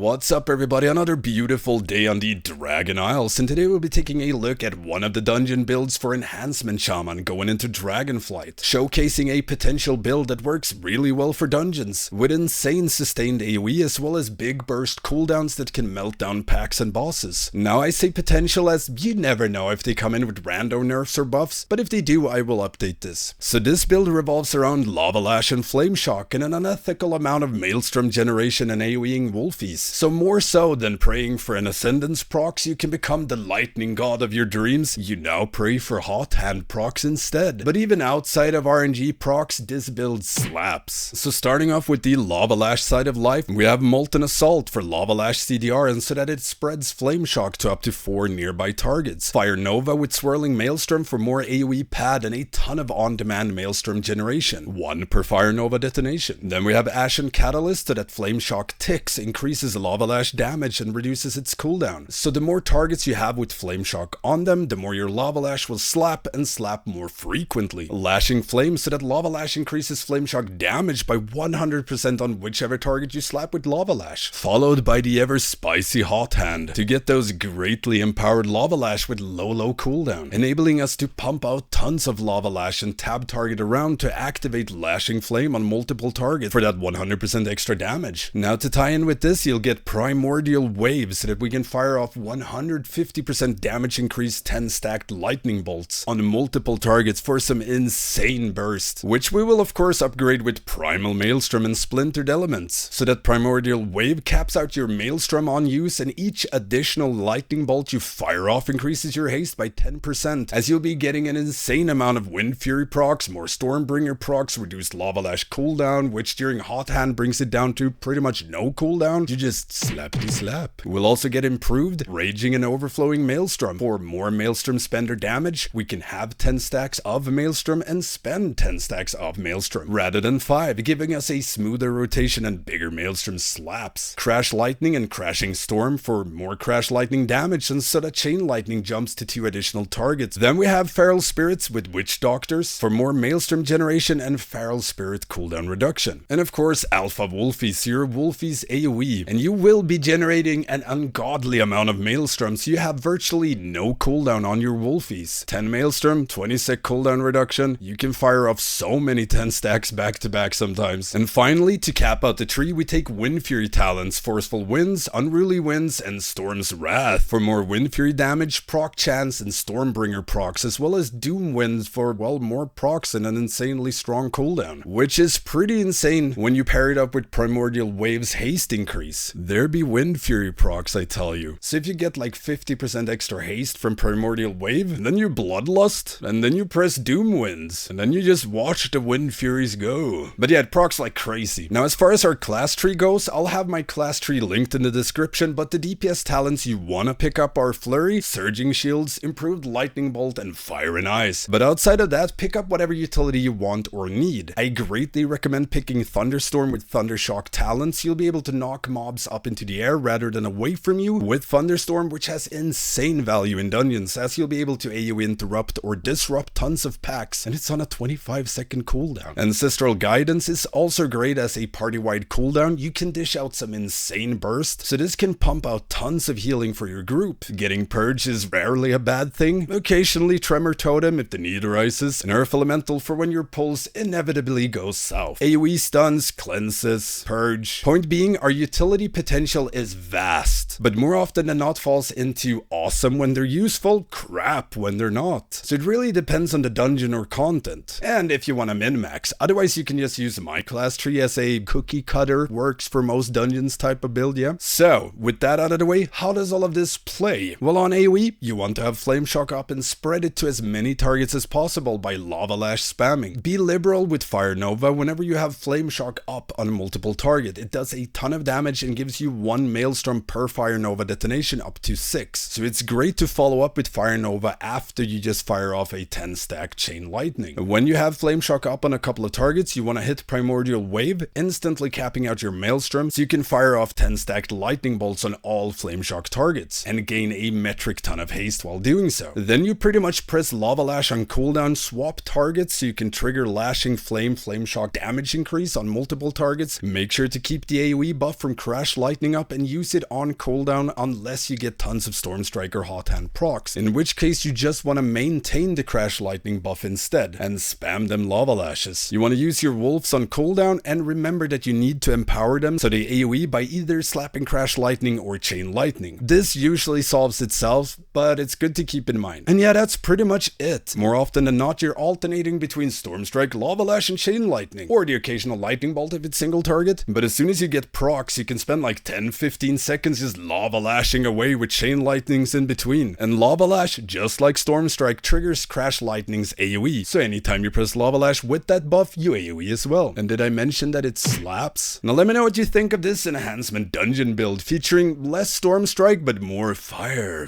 What's up everybody, another beautiful day on the Dragon Isles, and today we'll be taking a look at one of the dungeon builds for Enhancement Shaman going into Dragonflight, showcasing a potential build that works really well for dungeons, with insane sustained AoE as well as big burst cooldowns that can melt down packs and bosses. Now I say potential as you never know if they come in with rando nerfs or buffs, but if they do I will update this. So this build revolves around Lava Lash and Flame Shock and an unethical amount of Maelstrom generation and AoEing wolfies. So more so than praying for an Ascendance procs, you can become the lightning god of your dreams. You now pray for hot hand procs instead. But even outside of RNG procs, this build slaps. So starting off with the Lava Lash side of life, we have Molten Assault for Lava Lash CDR and so that it spreads Flame Shock to up to 4 nearby targets. Fire Nova with Swirling Maelstrom for more AoE pad and a ton of on-demand Maelstrom generation, 1 per Fire Nova detonation. Then we have Ashen Catalyst so that Flame Shock ticks, increases Lava Lash damage and reduces its cooldown. So the more targets you have with Flame Shock on them, the more your Lava Lash will slap and slap more frequently. Lashing Flame so that Lava Lash increases Flame Shock damage by 100% on whichever target you slap with Lava Lash. Followed by the ever spicy Hot Hand to get those greatly empowered Lava Lash with low cooldown, enabling us to pump out tons of Lava Lash and tab target around to activate Lashing Flame on multiple targets for that 100% extra damage. Now to tie in with this, you'll get Primordial Wave so that we can fire off 150% damage increase 10 stacked lightning bolts on multiple targets for some insane burst, which we will of course upgrade with Primal Maelstrom and Splintered Elements, so that Primordial Wave caps out your Maelstrom on use and each additional lightning bolt you fire off increases your haste by 10%, as you'll be getting an insane amount of Wind Fury procs, more Stormbringer procs, reduced Lava Lash cooldown, which during Hot Hand brings it down to pretty much no cooldown. You just slappity slap. We'll also get improved Raging and Overflowing Maelstrom. For more Maelstrom spender damage, we can have 10 stacks of Maelstrom and spend 10 stacks of Maelstrom rather than 5, giving us a smoother rotation and bigger Maelstrom slaps. Crash Lightning and Crashing Storm for more Crash Lightning damage and so that Chain Lightning jumps to 2 additional targets. Then we have Feral Spirits with Witch Doctors for more Maelstrom generation and Feral Spirit cooldown reduction. And of course Alpha Wolfies, so your Wolfies AoE, and you will be generating an ungodly amount of Maelstrom, so you have virtually no cooldown on your Wolfies. 10 Maelstrom, 20 sec cooldown reduction, you can fire off so many 10 stacks back to back sometimes. And finally, to cap out the tree, we take Wind Fury talents, Forceful Winds, Unruly Winds, and Storm's Wrath for more Wind Fury damage, proc chance, and Stormbringer procs, as well as Doom Winds for, well, more procs and an insanely strong cooldown, which is pretty insane when you pair it up with Primordial Wave's haste increase. There be Wind Fury procs, I tell you. So if you get like 50% extra haste from Primordial Wave, and then you Bloodlust, and then you press Doom Winds, and then you just watch the Wind Furies go. But yeah, it procs like crazy. Now as far as our class tree goes, I'll have my class tree linked in the description, but the DPS talents you wanna pick up are Flurry, Surging Shields, Improved Lightning Bolt, and Fire and Ice. But outside of that, pick up whatever utility you want or need. I greatly recommend picking Thunderstorm with Thundershock talents. You'll be able to knock mobs up into the air rather than away from you with Thunderstorm, which has insane value in dungeons, as you'll be able to AoE interrupt or disrupt tons of packs, and it's on a 25-second cooldown. Ancestral Guidance is also great as a party-wide cooldown. You can dish out some insane burst, so this can pump out tons of healing for your group. Getting Purge is rarely a bad thing. Occasionally Tremor Totem if the need arises, and Earth Elemental for when your pulse inevitably goes south. AoE stuns, cleanses, purge. Point being, our utility potential is vast, but more often than not falls into awesome when they're useful, crap when they're not. So it really depends on the dungeon or content, and if you want to min-max. Otherwise you can just use my class tree as a cookie cutter, works for most dungeons type of build, yeah? So with that out of the way, how does all of this play? Well, on AoE, you want to have Flame Shock up and spread it to as many targets as possible by Lava Lash spamming. Be liberal with Fire Nova whenever you have Flame Shock up on multiple target. It does a ton of damage and gives you 1 Maelstrom per Fire Nova detonation up to 6. So it's great to follow up with Fire Nova after you just fire off a 10 stack Chain Lightning. When you have Flame Shock up on a couple of targets, you want to hit Primordial Wave, instantly capping out your Maelstrom so you can fire off 10 stacked Lightning Bolts on all Flame Shock targets and gain a metric ton of haste while doing so. Then you pretty much press Lava Lash on cooldown, swap targets so you can trigger Lashing Flame, Flame Shock damage increase on multiple targets. Make sure to keep the AoE buff from Crash Crash Lightning up and use it on cooldown unless you get tons of Storm Strike or Hot Hand procs, in which case you just want to maintain the Crash Lightning buff instead and spam them Lava Lashes. You want to use your wolves on cooldown and remember that you need to empower them so they AoE by either slapping Crash Lightning or Chain Lightning. This usually solves itself, but it's good to keep in mind. And yeah, that's pretty much it. More often than not, you're alternating between Storm Strike, Lava Lash, and Chain Lightning, or the occasional Lightning Bolt if it's single target. But as soon as you get procs, you can spend like 10-15 seconds just Lava Lashing away with Chain Lightnings in between. And Lava Lash, just like Storm Strike, triggers Crash Lightning's AoE. So anytime you press Lava Lash with that buff, you AoE as well. And did I mention that it slaps? Now let me know what you think of this enhancement dungeon build featuring less Storm Strike but more fire.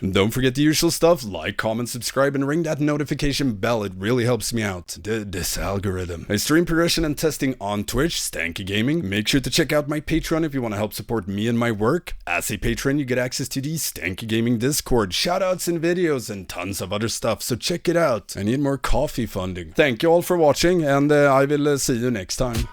And don't forget the usual stuff, like, comment, subscribe, and ring that notification bell. It really helps me out. This algorithm. I stream progression and testing on Twitch, Stankie Gaming. Make sure to check out my Patreon if you want to help support me and my work. As a patron, you get access to the Stankie Gaming Discord, shoutouts and videos, and tons of other stuff, so check it out. I need more coffee funding. Thank you all for watching, and I will see you next time.